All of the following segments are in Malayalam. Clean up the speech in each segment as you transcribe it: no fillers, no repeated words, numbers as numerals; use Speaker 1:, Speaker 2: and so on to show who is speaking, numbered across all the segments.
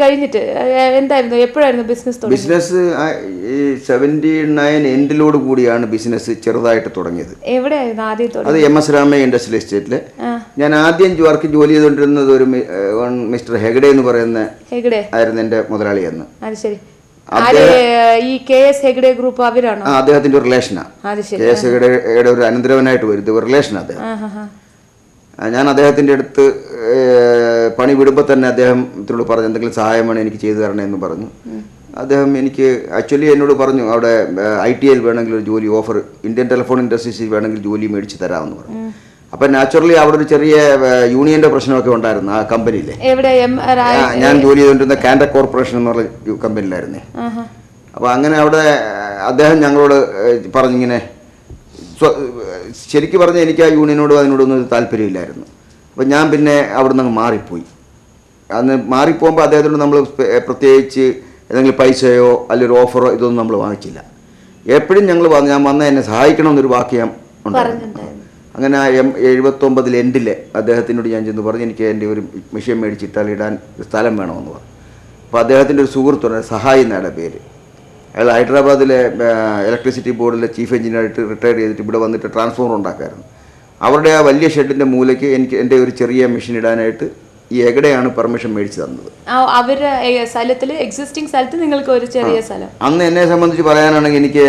Speaker 1: കഴിഞ്ഞിട്ട് എന്തായിരുന്നു എപ്പോഴായിരുന്നു
Speaker 2: ബിസിനസ് 79 എൻഡിലോട് കൂടിയാണ് ബിസിനസ് ചെറുതായിട്ട് തുടങ്ങിയത്.
Speaker 1: എവിടെയായിരുന്നു ആദ്യം?
Speaker 2: അത് MS രാമയ്യ ഇൻഡസ്ട്രിയൽ എസ്റ്റേറ്റില്. ഞാൻ ആദ്യം വർക്ക് ജോലി ചെയ്തുകൊണ്ടിരുന്നത് ഒരു മിസ്റ്റർ ഹെഗ്ഡെ എന്ന് പറയുന്ന ആയിരുന്നു എന്റെ മുതലാളി എന്ന്.
Speaker 1: ഈ KS ഹെഗ്ഡെ ഗ്രൂപ്പ് അവരാണോ?
Speaker 2: അദ്ദേഹത്തിന്റെ ഒരു റിലേഷനാണ്. KS ഹെഗ്ഡെയുടെ ഒരു അനന്തരവനായിട്ട് വരുന്നത് റിലേഷൻ അദ്ദേഹം. ഞാൻ അദ്ദേഹത്തിൻ്റെ അടുത്ത് പണി വിടുമ്പോൾ തന്നെ അദ്ദേഹത്തിനോട് പറഞ്ഞു എന്തെങ്കിലും സഹായം വേണം എനിക്ക് ചെയ്തു തരണേ എന്ന് പറഞ്ഞു. അദ്ദേഹം എനിക്ക് ആക്ച്വലി എന്നോട് പറഞ്ഞു അവിടെ ITL വേണമെങ്കിൽ ഒരു ജോലി ഓഫർ, ഇന്ത്യൻ ടെലിഫോൺ ഇൻഡസ്ട്രീസിൽ വേണമെങ്കിൽ ജോലി മേടിച്ച് തരാമെന്ന് പറഞ്ഞു. അപ്പം നാച്ചുറലി അവിടെ ഒരു ചെറിയ യൂണിയന്റെ പ്രശ്നമൊക്കെ ഉണ്ടായിരുന്നു ആ കമ്പനിയിലെ. ഞാൻ ജോലി ചെയ്തുകൊണ്ടിരുന്ന കാൻഡ കോർപ്പറേഷൻ എന്ന് പറഞ്ഞ കമ്പനിയിലായിരുന്നേ. അപ്പോൾ അങ്ങനെ അവിടെ അദ്ദേഹം ഞങ്ങളോട് പറഞ്ഞിങ്ങനെ, ശരിക്കും പറഞ്ഞാൽ എനിക്ക് ആ യൂണിയനോടും അതിനോടൊന്നും താല്പര്യമില്ലായിരുന്നു. അപ്പം ഞാൻ പിന്നെ അവിടെ നിന്ന് മാറിപ്പോയി. അന്ന് മാറിപ്പോകുമ്പോൾ അദ്ദേഹത്തോട് നമ്മൾ പ്രത്യേകിച്ച് ഏതെങ്കിലും പൈസയോ അല്ലെങ്കിൽ ഒരു ഓഫറോ ഇതൊന്നും നമ്മൾ വാങ്ങിച്ചില്ല. എപ്പോഴും ഞങ്ങൾ ഞാൻ വന്ന എന്നെ സഹായിക്കണമെന്നൊരു വാക്യം ഉണ്ടായിരുന്നു. അങ്ങനെ 79 എൻഡിൽ അദ്ദേഹത്തിനോട് ഞാൻ ചെന്ന് പറഞ്ഞു എനിക്ക് എൻ്റെ ഒരു മെഷീൻ മേടിച്ചിട്ടാൽ ഇടാൻ സ്ഥലം വേണമെന്ന് പറഞ്ഞു. അപ്പോൾ അദ്ദേഹത്തിൻ്റെ ഒരു സുഹൃത്തുണ്ട്, സഹായി എന്നയാളുടെ പേര്. അയാൾ ഹൈദരാബാദിലെ ഇലക്ട്രിസിറ്റി ബോർഡിലെ ചീഫ് എഞ്ചിനീയറായിട്ട് റിട്ടയർ ചെയ്തിട്ട് ഇവിടെ വന്നിട്ട് ട്രാൻസ്ഫോമർ ഉണ്ടാക്കായിരുന്നു. അവരുടെ ആ വലിയ ഷെഡിൻ്റെ മൂലയ്ക്ക് എനിക്ക് എൻ്റെ ഒരു ചെറിയ മെഷീൻ ഇടാനായിട്ട് ഈ എഗഡെയാണ് പെർമിഷൻ മേടിച്ച് തന്നത്.
Speaker 1: അവരുടെ എക്സിസ്റ്റിംഗ് സ്ഥലത്ത് നിങ്ങൾക്ക് ഒരു ചെറിയ സ്ഥലം.
Speaker 2: അന്ന് എന്നെ സംബന്ധിച്ച് പറയാനാണെങ്കിൽ എനിക്ക്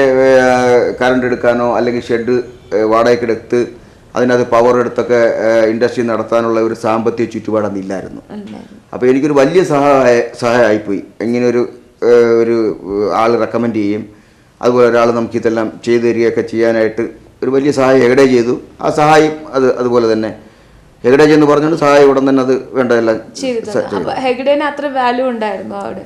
Speaker 2: കറണ്ട് എടുക്കാനോ അല്ലെങ്കിൽ ഷെഡ് വാടകയ്ക്കെടുത്ത് അതിനകത്ത് പവർ എടുത്തൊക്കെ ഇൻഡസ്ട്രി നടത്താനുള്ള ഒരു സാമ്പത്തിക ചുറ്റുപാടൊന്നും ഇല്ലായിരുന്നു. അപ്പോൾ എനിക്കൊരു വലിയ സഹായമായിപ്പോയി. ഇങ്ങനെ ഒരു ആൾ റെക്കമെൻഡ് ചെയ്യും, അതുപോലെ ഒരാൾ നമുക്ക് ഇതെല്ലാം ചെയ്തു തരികയൊക്കെ ചെയ്യാനായിട്ട് ഒരു വലിയ സഹായം ഹെഗ്ഡെ ചെയ്തു. ആ സഹായം അതുപോലെ തന്നെ ഹെഗ്ഡെ എന്ന് പറഞ്ഞുകൊണ്ട് സഹായം ഉടൻ തന്നെ അത് വേണ്ടതെല്ലാം
Speaker 1: ഹെഗ്ഡേന് അത്ര വാല്യൂ ഉണ്ടായിരുന്നു അവിടെ.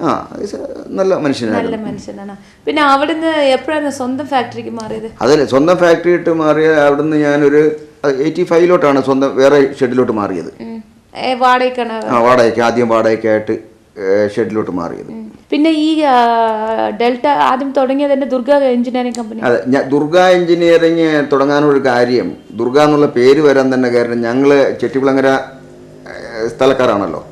Speaker 2: നല്ല മനുഷ്യനാണ്.
Speaker 1: പിന്നെ അവിടുന്ന് എപ്പോഴാണ് സ്വന്തം ഫാക്ടറിക്ക് മാറിയത്?
Speaker 2: അതല്ലേ, സ്വന്തം ഫാക്ടറി ഇട്ട് മാറിയ അവിടുന്ന് ഞാനൊരു 85 സ്വന്തം വേറെ ഷെഡിലോട്ട് മാറിയത്. വാടകയ്ക്ക് ആദ്യം വാടകയ്ക്കായിട്ട് ഷെഡിലോട്ട് മാറിയത്.
Speaker 1: പിന്നെ ഈ ഡെൽറ്റ ആദ്യം തുടങ്ങിയത് തന്നെ ദുർഗ എഞ്ചിനീയറിംഗ് കമ്പനി.
Speaker 2: അതെ, ദുർഗ എഞ്ചിനീയറിംഗ് തുടങ്ങാനൊരു കാര്യം, ദുർഗ എന്നുള്ള പേര് വരാൻ തന്നെ കാരണം ഞങ്ങൾ ചെട്ടികുളങ്ങര സ്ഥലക്കാരാണല്ലോ.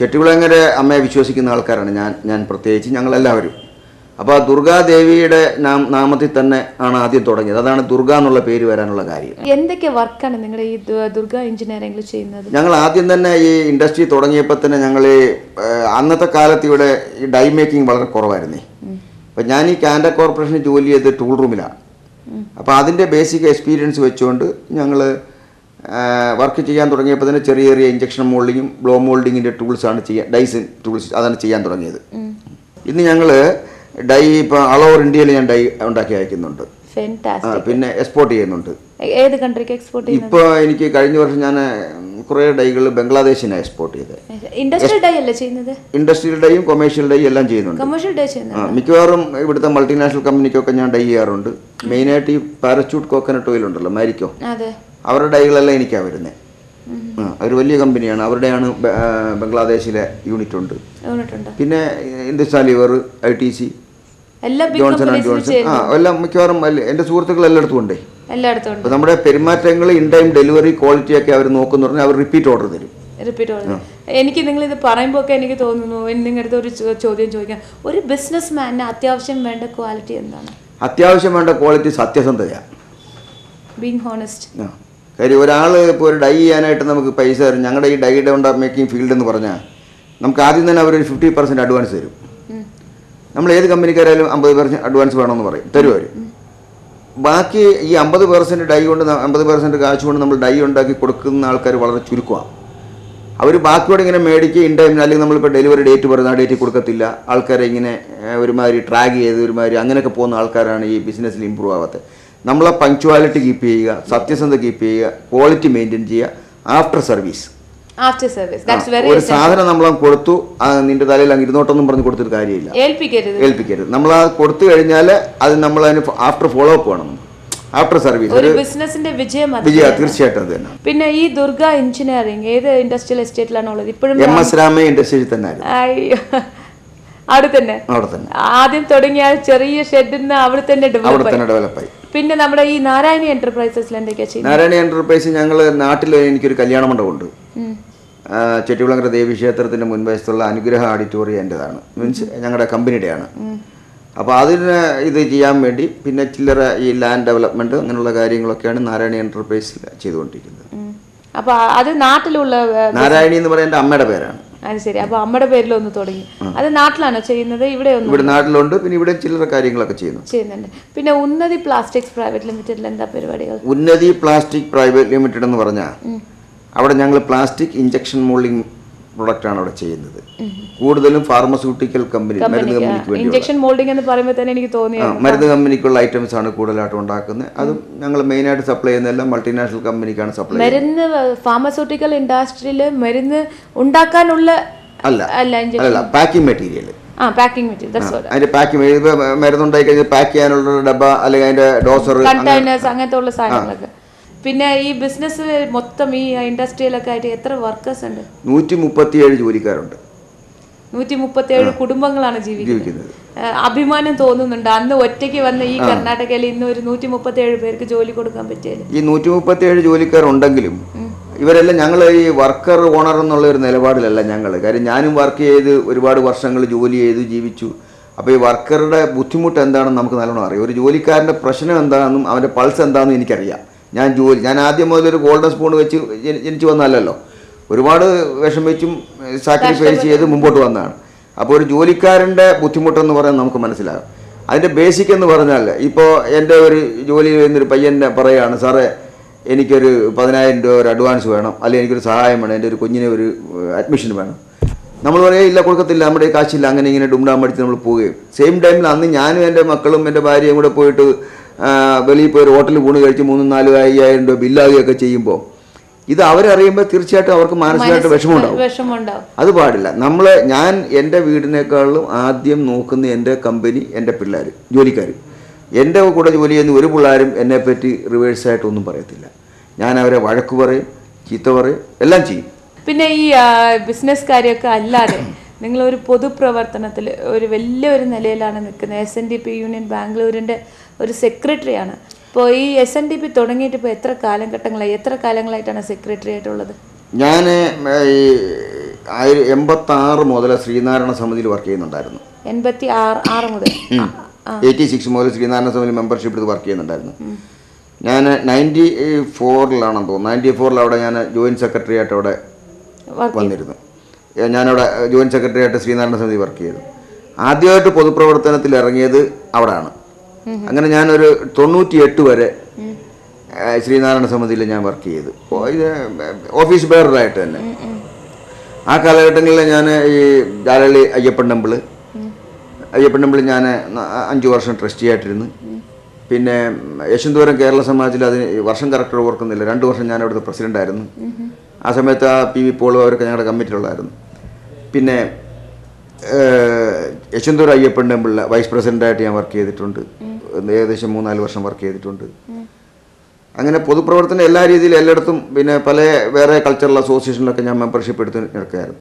Speaker 2: ചെട്ടികുളങ്ങര അമ്മയെ വിശ്വസിക്കുന്ന ആൾക്കാരാണ് ഞാൻ പ്രത്യേകിച്ച് ഞങ്ങളെല്ലാവരും. അപ്പോൾ ആ ദുർഗാദേവിയുടെ നാമത്തിൽ തന്നെ ആണ് ആദ്യം തുടങ്ങിയത്. അതാണ് ദുർഗ എന്നുള്ള പേര് വരാനുള്ള കാര്യം.
Speaker 1: എന്തൊക്കെ വർക്കാണ് നിങ്ങൾ ഈ ദുർഗ എഞ്ചിനീയറിംഗിൽ ചെയ്യുന്നത്?
Speaker 2: ഞങ്ങൾ ആദ്യം തന്നെ ഈ ഇൻഡസ്ട്രി തുടങ്ങിയപ്പോൾ തന്നെ ഞങ്ങൾ അന്നത്തെ കാലത്ത് ഇവിടെ ഈ ഡൈ മേക്കിംഗ് വളരെ കുറവായിരുന്നേ. അപ്പം ഞാൻ ഈ കാൻഡ കോർപ്പറേഷനിൽ ജോലി ചെയ്ത് ടൂൾ റൂമിലാണ്. അപ്പോൾ അതിൻ്റെ ബേസിക് എക്സ്പീരിയൻസ് വെച്ചുകൊണ്ട് ഞങ്ങൾ വർക്ക് ചെയ്യാൻ തുടങ്ങിയപ്പോൾ തന്നെ ചെറിയ ചെറിയ ഇഞ്ചക്ഷൻ മോൾഡിങ്ങും ബ്ലോ മോൾഡിങ്ങിൻ്റെ ടൂൾസാണ് ഡൈസിൻ ടൂൾസ് അതാണ് ചെയ്യാൻ തുടങ്ങിയത്. ഇന്ന് ഞങ്ങൾ ഡൈ ഇപ്പോൾ ഓൾ ഓവർ ഇന്ത്യയിൽ ഞാൻ ഡൈ ഉണ്ടാക്കി അയക്കുന്നുണ്ട്. പിന്നെ എക്സ്പോർട്ട് ചെയ്യുന്നുണ്ട്.
Speaker 1: ഏത് കൺട്രിക്ക് എക്സ്പോർട്ട് ചെയ്യുന്നത്?
Speaker 2: ഇപ്പോൾ എനിക്ക് കഴിഞ്ഞ വർഷം ഞാൻ കുറേ ഡൈകൾ ബംഗ്ലാദേശിനാണ് എക്സ്പോർട്ട് ചെയ്തത്.
Speaker 1: ഇൻഡസ്ട്രിയൽ ഡൈ അല്ലേ ചെയ്യുന്നത്?
Speaker 2: ഇൻഡസ്ട്രിയൽ ഡൈയും കൊമേഴ്ഷ്യൽ ഡൈ എല്ലാം ചെയ്യുന്നുണ്ട്. മിക്കവാറും ഇവിടുത്തെ മൾട്ടിനാഷണൽ കമ്പനിക്കൊക്കെ ഞാൻ ഡൈ ചെയ്യാറുണ്ട്. മെയിനായിട്ട് ഈ പാരച്യൂട്ട് കോക്കനട്ട് ഓയിൽ ഉണ്ടല്ലോ, മാരിക്കോ, അവരുടെ ഡൈകളെല്ലാം എനിക്കാണ് വരുന്നത്. ഒരു വലിയ കമ്പനിയാണ്, അവരുടെയാണ് ബംഗ്ലാദേശിലെ യൂണിറ്റ് ഉണ്ട്. പിന്നെ Hindustan liver, ITC, Johnson and Johnson, എല്ലാം മിക്കവാറും എൻ്റെ സുഹൃത്തുക്കൾ എല്ലായിടത്തും ഉണ്ടേ. അപ്പോൾ നമ്മുടെ പെരുമാറ്റങ്ങൾ, ഇൻ ടൈം ഡെലിവറി, ക്വാളിറ്റി ഒക്കെ അവർ നോക്കുന്നു പറഞ്ഞാൽ അവർ റിപ്പീറ്റ് ഓർഡർ തരും.
Speaker 1: എനിക്ക് നിങ്ങളിത് പറയുമ്പോൾ ഒക്കെ എനിക്ക് തോന്നുന്നു നിങ്ങളുടെ അടുത്ത് ഒരു ചോദ്യം ചോദിക്കാം. ഒരു ബിസിനസ് മാനിന് അത്യാവശ്യം വേണ്ട ക്വാളിറ്റി എന്താണ്?
Speaker 2: അത്യാവശ്യം വേണ്ട ക്വാളിറ്റി സത്യസന്ധതയാണ്.
Speaker 1: Being honest.
Speaker 2: കാര്യം ഒരാൾ ഇപ്പോൾ ഒരു ഡൈ ചെയ്യാനായിട്ട് നമുക്ക് പൈസ തരും. ഞങ്ങളുടെ ഈ ഡൈ മേക്കിംഗ് ഫീൽഡ് എന്ന് പറഞ്ഞാൽ നമുക്ക് ആദ്യം തന്നെ അവരൊരു 50% അഡ്വാൻസ് തരും. നമ്മൾ ഏത് കമ്പനിക്കാരായാലും 50% അഡ്വാൻസ് വേണമെന്ന് പറയും, തരും അവർ. ബാക്കി ഈ 50% ഡൈ കൊണ്ട് 50% കാശ് കൊണ്ട് നമ്മൾ ഡൈ ഉണ്ടാക്കി കൊടുക്കുന്ന ആൾക്കാർ വളരെ ചുരുക്കമാണ്. അവർ ബാക്കിയോടെ ഇങ്ങനെ മേടിക്കുക ഇൻ ടൈമിൽ, അല്ലെങ്കിൽ നമ്മളിപ്പോൾ ഡെലിവറി ഡേറ്റ് പറയുന്ന ആ ഡേറ്റിൽ കൊടുക്കത്തില്ല. ആൾക്കാരെ ഇങ്ങനെ ഒരുമാതിരി ട്രാക്ക് ചെയ്ത് ഒരുമാതിരി അങ്ങനെയൊക്കെ പോകുന്ന ആൾക്കാരാണ് ഈ ബിസിനസ്സിൽ ഇമ്പ്രൂവ് ആവാത്തത്. നമ്മളെ പങ്ക്ച്വാലിറ്റി കീപ്പ് ചെയ്യുക, സത്യസന്ധത കീപ്പ് ചെയ്യുക, ക്വാളിറ്റി മെയിൻറ്റെയിൻ ചെയ്യുക. ആഫ്റ്റർ സർവീസ് ഒരു സാധനം നമ്മൾ കൊടുത്തു, നിന്റെ തലയിൽ അങ്ങ് ഇരുന്നോട്ടൊന്നും പറഞ്ഞ് കൊടുത്തിട്ട് കാര്യമില്ല, ഏൽപ്പിക്കരുത്. നമ്മൾ അത് കൊടുത്തു കഴിഞ്ഞാൽ അത് നമ്മൾ അതിന് ആഫ്റ്റർ ഫോളോ അപ്പ് വേണം. ആഫ്റ്റർ സർവീസ് ഒരു ബിസിനസിന്റെ വിജയം തീർച്ചയായിട്ടും അത് തന്നെ.
Speaker 1: പിന്നെ ഈ ദുർഗ എഞ്ചിനീയറിംഗ് ഏത് ഇൻഡസ്ട്രിയൽ എസ്റ്റേറ്റിലാണ് ഉള്ളത്? ഇപ്പോഴും
Speaker 2: MS രാമയ്യ ഇൻഡസ്ട്രിയിൽ തന്നെ.
Speaker 1: അവിടെ തന്നെ ആദ്യം തുടങ്ങിയ ചെറിയ ഷെഡിന്ന് അവിടെ തന്നെ ഡെവലപ്പായി. പിന്നെ നമ്മുടെ ഈ നാരായണി എന്റർപ്രൈസസിൽ എന്തൊക്കെയാ ചെയ്യുന്നത്?
Speaker 2: നാരായണി എന്റർപ്രൈസ് ഞങ്ങൾ നാട്ടിൽ എനിക്കൊരു കല്യാണ മണ്ഡപമുണ്ട്. ചെട്ടികുളങ്ങര ദേവീക്ഷേത്രത്തിൻ്റെ മുൻവശത്തുള്ള അനുഗ്രഹ ഓഡിറ്റോറിയം എൻ്റെതാണ്, മീൻസ് ഞങ്ങളുടെ കമ്പനിയുടെയാണ്. അപ്പോൾ അതിന് ഇത് ചെയ്യാൻ വേണ്ടി പിന്നെ ചില്ലറ ഈ ലാൻഡ് ഡെവലപ്മെൻറ്റ് അങ്ങനെയുള്ള കാര്യങ്ങളൊക്കെയാണ് നാരായണി എൻ്റർപ്രൈസിൽ ചെയ്തുകൊണ്ടിരിക്കുന്നത്.
Speaker 1: അപ്പോൾ അത് നാട്ടിലുള്ള
Speaker 2: നാരായണി എന്ന് പറയുന്ന എൻ്റെ അമ്മയുടെ പേരാണ്.
Speaker 1: അത് ശരി. അപ്പോൾ അമ്മയുടെ പേരിലൊന്ന് തുടങ്ങി, അത് നാട്ടിലാണോ ചെയ്യുന്നത്?
Speaker 2: ഇവിടെ നാട്ടിലുണ്ട്, പിന്നെ ഇവിടെ ചില്ലറ കാര്യങ്ങളൊക്കെ ചെയ്യുന്നുണ്ട്.
Speaker 1: പിന്നെ ഉന്നതി പ്ലാസ്റ്റിക്സ് പ്രൈവറ്റ് ലിമിറ്റഡിൽ എന്താ പരിപാടികൾ?
Speaker 2: ഉന്നതി പ്ലാസ്റ്റിക് പ്രൈവറ്റ് ലിമിറ്റഡ് എന്ന് പറഞ്ഞാൽ അവിടെ ഞങ്ങൾ പ്ലാസ്റ്റിക് ഇഞ്ചക്ഷൻ മോൾഡിംഗ് പ്രൊഡക്റ്റാണ് അവിടെ ചെയ്യുന്നത്. കൂടുതലും ഫാർമസ്യൂട്ടിക്കൽ കമ്പനി, മരുന്ന് കമ്പനിക്ക് വേണ്ടി.
Speaker 1: ഇഞ്ചക്ഷൻ മോൾഡിംഗ് എന്ന് പറയുമ്പോൾ തന്നെ എനിക്ക് തോന്നി
Speaker 2: മരുന്ന് കമ്പനിക്കുള്ള ഐറ്റംസ് ആണ് കൂടുതലായിട്ട് ഉണ്ടാക്കുന്നത്. അതും ഞങ്ങൾ മെയിനായിട്ട് സപ്ലൈ ചെയ്യുന്നതെല്ലാം മൾട്ടിനാഷണൽ കമ്പനിക്കാണ് സപ്ലൈ ചെയ്യുന്നത്.
Speaker 1: മരുന്ന് ഫാർമസ്യൂട്ടിക്കൽ ഇൻഡസ്ട്രിയിൽ മരുന്ന് ഉണ്ടാക്കാനുള്ള
Speaker 2: അല്ല പാക്കിംഗ് മെറ്റീരിയൽ.
Speaker 1: അതിന്റെ
Speaker 2: പാക്കിംഗ് മരുന്നുണ്ടായി കഴിഞ്ഞാൽ പാക്ക് ചെയ്യാനുള്ള ഡബ്ബ അല്ലെങ്കിൽ അതിന്റെ ഡോസർ,
Speaker 1: കണ്ടെയ്നേഴ്സ്, അങ്ങനത്തെ ഉള്ള സാധനങ്ങളൊക്കെ. പിന്നെ ഈ ബിസിനസ് മൊത്തം ഈ ഇൻഡസ്ട്രിയിലൊക്കെ ആയിട്ട് എത്ര വർക്കേഴ്സ് ഉണ്ട്?
Speaker 2: 137 ജോലിക്കാരുണ്ട്.
Speaker 1: 137 കുടുംബങ്ങളാണ് ജീവിക്കുന്നത്. അഭിമാനം തോന്നുന്നുണ്ട് അന്ന് ഒറ്റയ്ക്ക് വന്ന ഈ കർണാടകയിൽ ഇന്ന് ഒരു 137 പേർക്ക് ജോലി കൊടുക്കാൻ പറ്റിയത്.
Speaker 2: ഈ 137 ജോലിക്കാരുണ്ടെങ്കിലും ഇവരെല്ലാം ഞങ്ങൾ ഈ വർക്കർ ഓണർ എന്നുള്ള ഒരു നിലപാടിലല്ല ഞങ്ങൾ. കാര്യം ഞാനും വർക്ക് ചെയ്ത് ഒരുപാട് വർഷങ്ങൾ ജോലി ചെയ്ത് ജീവിച്ചു. അപ്പോൾ ഈ വർക്കറുടെ ബുദ്ധിമുട്ട് എന്താണെന്ന് നമുക്ക് നല്ലോണം അറിയാം. ഒരു ജോലിക്കാരൻ്റെ പ്രശ്നം എന്താണെന്നും അവൻ്റെ പൾസ് എന്താണെന്നും എനിക്കറിയാം. ഞാൻ ആദ്യം മുതലൊരു ഗോൾഡൻ സ്പൂൺ വെച്ച് ജനിച്ചു വന്നല്ലോ, ഒരുപാട് വിഷമിച്ചും സാക്രിഫൈസ് ചെയ്ത് മുമ്പോട്ട് വന്നതാണ്. അപ്പോൾ ഒരു ജോലിക്കാരൻ്റെ ബുദ്ധിമുട്ടെന്ന് പറയാൻ നമുക്ക് മനസ്സിലാകും. അതിൻ്റെ ബേസിക് എന്ന് പറഞ്ഞാൽ ഇപ്പോൾ എൻ്റെ ഒരു ജോലി ചെയ്യുന്നൊരു പയ്യനെ പറയുകയാണ്, സാറേ എനിക്കൊരു 10,000 രൂപ ഒരു അഡ്വാൻസ് വേണം, അല്ലെങ്കിൽ എനിക്കൊരു സഹായം വേണം, എൻ്റെ ഒരു കുഞ്ഞിനെ ഒരു അഡ്മിഷൻ വേണം. നമ്മൾ പറയുക ഇല്ല, കൊടുക്കത്തില്ല, നമ്മുടെ കാശില്ല, അങ്ങനെ ഇങ്ങനെ ഡുംഡാൻ പഠിച്ച് നമ്മൾ പോവുകയും. സെയിം ടൈമിൽ അന്ന് ഞാനും എൻ്റെ മക്കളും എൻ്റെ ഭാര്യയും കൂടെ പോയിട്ട് വെളിയിൽ പോയി ഒരു ഹോട്ടലിൽ ഊണ് കഴിച്ച് 3,000-4,000 രൂപ ബില്ലാകുകയൊക്കെ ചെയ്യുമ്പോൾ ഇത് അവരറിയുമ്പോൾ തീർച്ചയായിട്ടും അവർക്ക് മാനസികമായിട്ട് വിഷമമുണ്ടാവും. അത് പാടില്ല. ഞാൻ എൻ്റെ വീടിനേക്കാളും ആദ്യം നോക്കുന്ന എൻ്റെ കമ്പനി, എൻ്റെ പിള്ളേർ, ജോലിക്കാർ. എൻ്റെ കൂടെ ജോലി ചെയ്യുന്ന ഒരു പിള്ളേരും എന്നെപ്പറ്റി റിവേഴ്സായിട്ടൊന്നും പറയത്തില്ല. ഞാൻ അവരെ വഴക്ക് പറയും, ചീത്ത പറയും, എല്ലാം ചെയ്യും.
Speaker 1: പിന്നെ ഈ ബിസിനസ് കാര്യമൊക്കെ അല്ലാതെ നിങ്ങളൊരു പൊതുപ്രവർത്തനത്തിൽ ഒരു വലിയൊരു നിലയിലാണ് നിൽക്കുന്നത്. SNDP യൂണിയൻ ബാംഗ്ലൂരിൻ്റെ ഒരു സെക്രട്ടറിയാണ്. ഇപ്പോൾ ഈ SNDP തുടങ്ങിയിട്ട് ഇപ്പോൾ എത്ര കാലങ്ങളായിട്ടാണ് സെക്രട്ടറി ആയിട്ടുള്ളത്?
Speaker 2: ഞാൻ ഈ 86 മുതൽ ശ്രീനാരായണ സമിതിയിൽ വർക്ക് ചെയ്യുന്നുണ്ടായിരുന്നു.
Speaker 1: 86 മുതൽ
Speaker 2: 86 മുതൽ ശ്രീനാരായണ സമിതി മെമ്പർഷിപ്പ് എടുത്ത് വർക്ക് ചെയ്യുന്നുണ്ടായിരുന്നു. ഞാൻ 94-ലാണെന്ന് തോന്നുന്നു. 94-ൽ അവിടെ ഞാൻ ജോയിൻറ്റ് സെക്രട്ടറി ആയിട്ട് അവിടെ വന്നിരുന്നു. ഞാനവിടെ ജോയിൻറ്റ് സെക്രട്ടറി ആയിട്ട് ശ്രീനാരായണ സമിതി വർക്ക് ചെയ്തു. ആദ്യമായിട്ട് പൊതുപ്രവർത്തനത്തിൽ ഇറങ്ങിയത് അവിടെയാണ്. അങ്ങനെ ഞാനൊരു 98 വരെ ശ്രീനാരായണ സമിതിയിൽ ഞാൻ വർക്ക് ചെയ്തു, ഇത് ഓഫീസ് ബെയറായിട്ട് തന്നെ. ആ കാലഘട്ടങ്ങളിൽ ഞാൻ ഈ ജാലളി അയ്യപ്പൻ ടെമ്പിൾ ഞാൻ 5 വർഷം ട്രസ്റ്റി ആയിട്ടിരുന്നു. പിന്നെ യശന്തപുരം കേരള സമാജിൽ അതിന് വർഷം കറക്റ്റ് ഓർക്കുന്നില്ല, 2 വർഷം ഞാൻ അവിടുത്തെ പ്രസിഡൻ്റായിരുന്നു. ആ സമയത്ത് ആ PV പോൾ അവരൊക്കെ ഞങ്ങളുടെ കമ്മിറ്റിയിലുള്ളായിരുന്നു. പിന്നെ യശന്തപുരം അയ്യപ്പൻ ടെമ്പിളിൽ വൈസ് പ്രസിഡൻ്റായിട്ട് ഞാൻ വർക്ക് ചെയ്തിട്ടുണ്ട്. ഏകദേശം 3-4 വർഷം വർക്ക് ചെയ്തിട്ടുണ്ട്. അങ്ങനെ പൊതുപ്രവർത്തനം എല്ലാ രീതിയിലും എല്ലായിടത്തും, പിന്നെ വേറെ കൾച്ചറൽ അസോസിയേഷനിലൊക്കെ ഞാൻ മെമ്പർഷിപ്പ് എടുത്ത് നടക്കുകയായിരുന്നു.